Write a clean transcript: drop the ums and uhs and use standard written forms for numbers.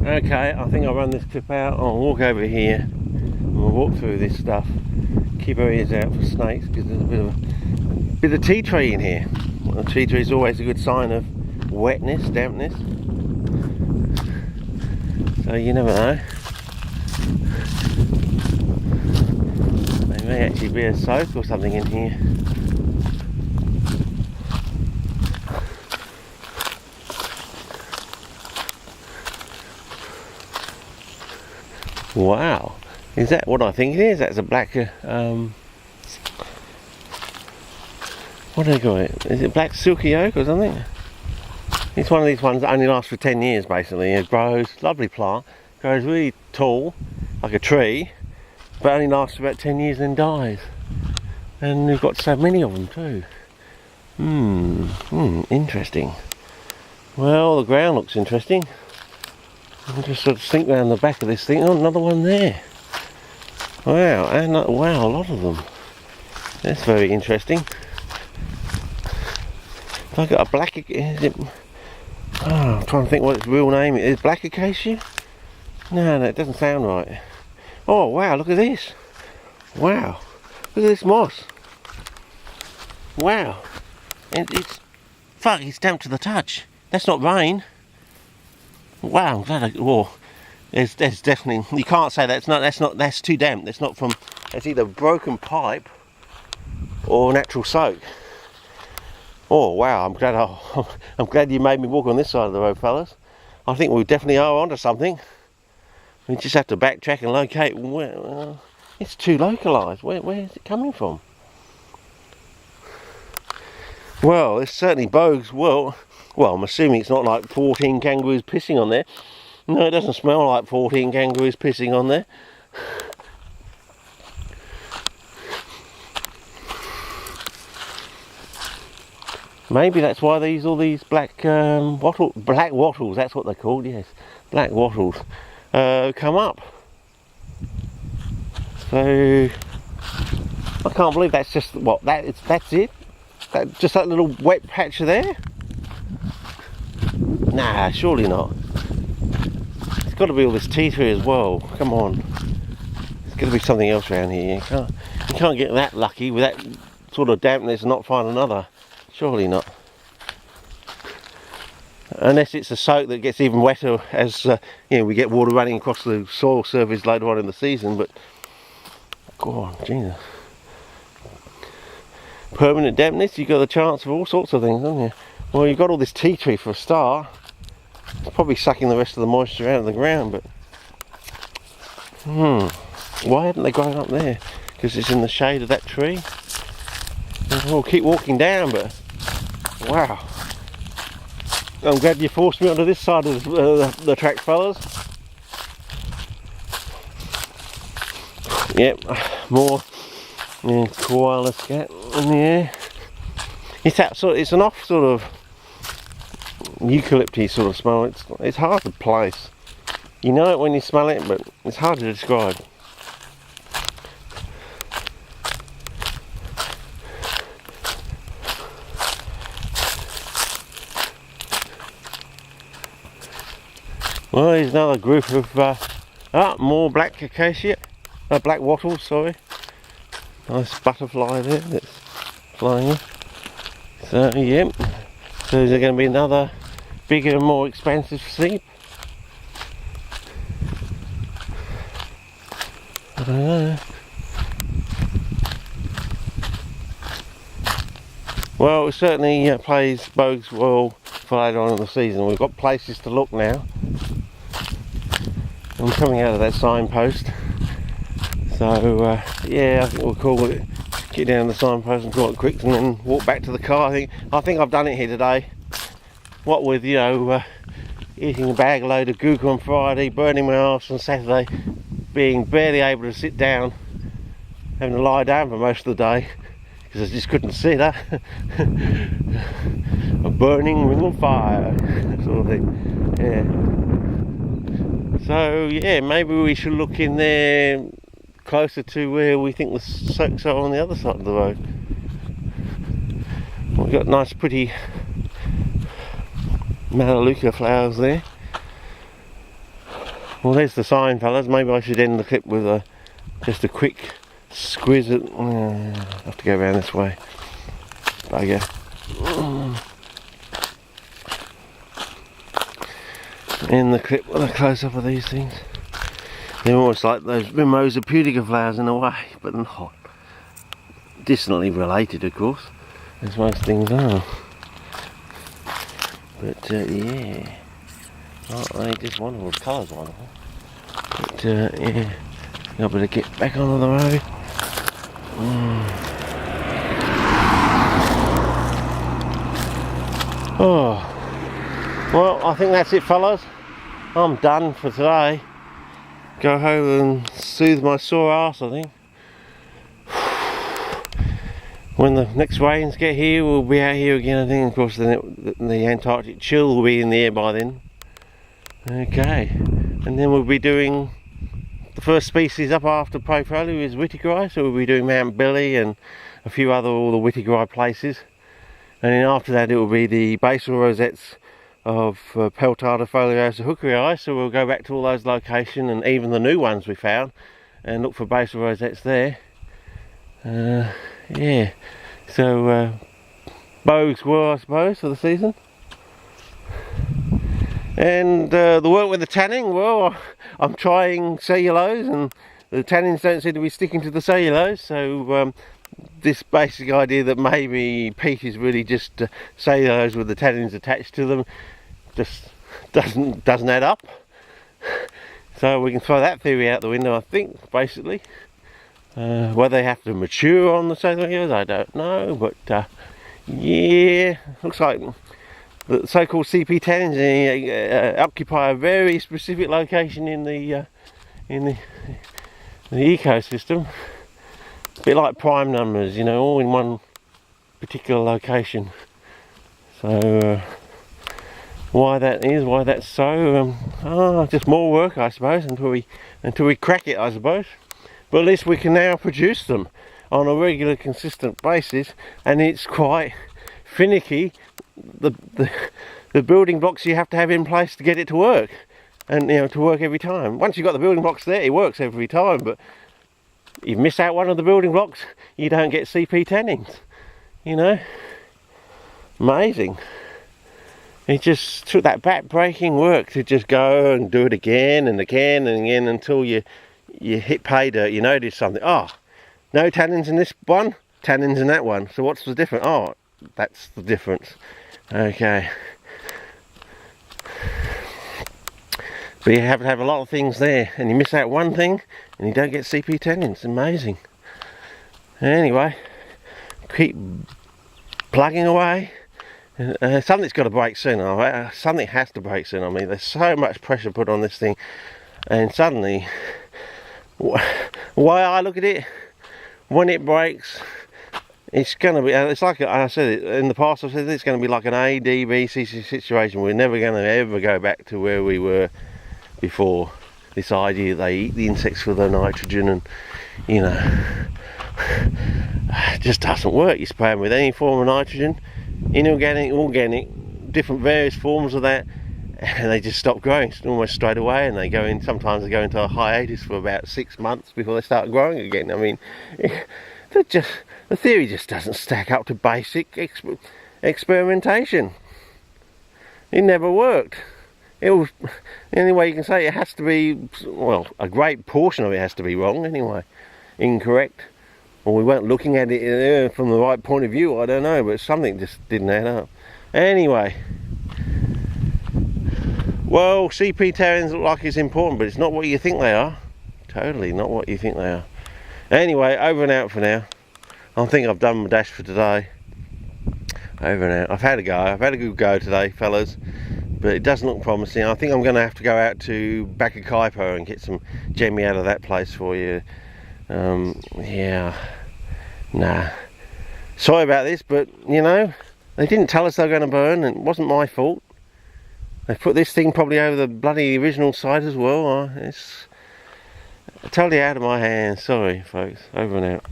Okay, I think I'll run this clip out. I'll walk over here and we'll walk through this stuff. Keep our ears out for snakes because there's a bit of tea tree in here. Well, tea tree is always a good sign of wetness, dampness. So you never know. There may actually be a soak or something in here. Wow, is that what I think it is? That's a black, what do they call it? Is it black silky oak or something? It's one of these ones that only lasts for 10 years basically. It grows, lovely plant, grows really tall, like a tree, but only lasts about 10 years and then dies. And we've got so many of them too. Interesting. Well, the ground looks interesting. I'll just sort of think around the back of this thing. Oh, another one there. Wow, and wow, a lot of them. That's very interesting. Have I got a black? Is it? Oh, I'm trying to think what its real name is. Is black acacia? No, it doesn't sound right. Oh wow, look at this. Wow, look at this moss. Wow, and it's damp to the touch. That's not rain. Wow, I'm glad there's definitely, you can't say that's too damp. That's either broken pipe or natural soak. Oh wow, I'm glad you made me walk on this side of the road, fellas. I think we definitely are onto something. We just have to backtrack and locate where. It's too localised. Where is it coming from? Well, it certainly bodes well. Well, I'm assuming it's not like 14 kangaroos pissing on there. No, it doesn't smell like 14 kangaroos pissing on there. Maybe that's why all these black wattles, that's what they're called, yes, black wattles, come up. So I can't believe that's just that's it. Just that little wet patch there. Nah, surely not. It's got to be all this tea tree as well. Come on, there's got to be something else around here. You can't get that lucky with that sort of dampness and not find another. Surely not. Unless it's a soak that gets even wetter as we get water running across the soil surface later on in the season. But go on, Jesus. Permanent dampness, you've got the chance of all sorts of things, haven't you? Well, you've got all this tea tree for a start. It's probably sucking the rest of the moisture out of the ground, but why haven't they grown up there? Because it's in the shade of that tree. We'll keep walking down, but wow. I'm glad you forced me onto this side of the track, fellas. Yep, more koala scat in the air. It's an off sort of eucalyptus sort of smell. It's hard to place. You know it when you smell it, but it's hard to describe. Well, there's another group of more black acacia, black wattles, sorry. Nice butterfly there that's flying in. So, yep. So is there going to be another bigger, more expansive seep? I don't know. Well, it certainly bodes well for later on in the season. We've got places to look now. I'm coming out of that signpost, so yeah, I think we'll call it, get down the signpost and call it quits and then walk back to the car. I think I've done it here today. What with eating a bag load of gook on Friday, burning my arse on Saturday, being barely able to sit down, having to lie down for most of the day because I just couldn't sit. A burning ring of fire sort of thing. Yeah. So yeah, maybe we should look in there closer to where we think the soaks are on the other side of the road. We've got nice pretty Melaleuca flowers there. Well, there's the sign, fellas. Maybe I should end the clip with just a quick squiz at... I have to go around this way. Bugger. End the clip with a close-up of these things. They're almost like those Mimosa pudica flowers in a way, but not. Distantly related, of course, as most things are. But yeah, they just wonderful. The colour's wonderful. But yeah, I better get back onto the road. Oh, well, I think that's it, fellas. I'm done for today. Go home and soothe my sore arse, I think. When the next rains get here, we'll be out here again, I think. Of course, the Antarctic chill will be in the air by then. Okay, and then we'll be doing the first species up after Profolia is Whittigeri, so we'll be doing Mount Billy and a few other all the Whittigeri places. And then after that, it will be the basal rosettes of Peltata foliosa hookerii, so we'll go back to all those locations and even the new ones we found and look for basal rosettes there. Yeah, so bows were, I suppose, for the season. And the work with the tanning, well, I'm trying cellulose and the tannins don't seem to be sticking to the cellulose, so this basic idea that maybe peat is really just cellulose with the tannins attached to them just doesn't add up. So we can throw that theory out the window, I think, basically. Whether they have to mature on the cellulose, I don't know, but yeah, looks like the so-called CP tannins occupy a very specific location in the ecosystem. A bit like prime numbers, you know, all in one particular location. So why that is, why that's so, just more work, I suppose, until we crack it, I suppose. But at least we can now produce them on a regular, consistent basis, and it's quite finicky. The building blocks you have to have in place to get it to work, and you know, to work every time. Once you've got the building blocks there, it works every time. But you miss out one of the building blocks, you don't get CP tannins. You know, amazing. It just took that back-breaking work to just go and do it again and again and again until you hit pay dirt. You notice something. Oh, no tannins in this one, tannins in that one. So what's the difference? Oh, that's the difference. Okay. But you have to have a lot of things there, and you miss out one thing, and you don't get CP tannins. Amazing. Anyway, keep plugging away. Something's got to break soon. Something has to break soon. I mean, there's so much pressure put on this thing, and suddenly, why I look at it, when it breaks, it's going to be, it's like I said it in the past, I've said it's going to be like an A, D, B, C situation. We're never going to ever go back to where we were before. This idea they eat the insects for the nitrogen, and you know, it just doesn't work. You spray them with any form of nitrogen, inorganic, organic, different various forms of that, and they just stop growing almost straight away, and they go in, sometimes they go into a hiatus for about 6 months before they start growing again. I mean, the theory just doesn't stack up to basic experimentation. It never worked. It was, the only way you can say it has to be, well, a great portion of it has to be wrong anyway, incorrect, or we weren't looking at it from the right point of view, I don't know, but something just didn't add up. Anyway, well, CP tannins look like it's important, but it's not what you think they are. Totally not what you think they are. Anyway, over and out for now. I think I've done my dash for today. Over and out. I've had a go. I've had a good go today, fellas, but it doesn't look promising. I think I'm going to have to go out to Bakakaipo and get some jemmy out of that place for you. Yeah, nah. Sorry about this, but you know, they didn't tell us they were going to burn, and it wasn't my fault. They put this thing probably over the bloody original site as well. It's totally out of my hands. Sorry, folks. Over and out.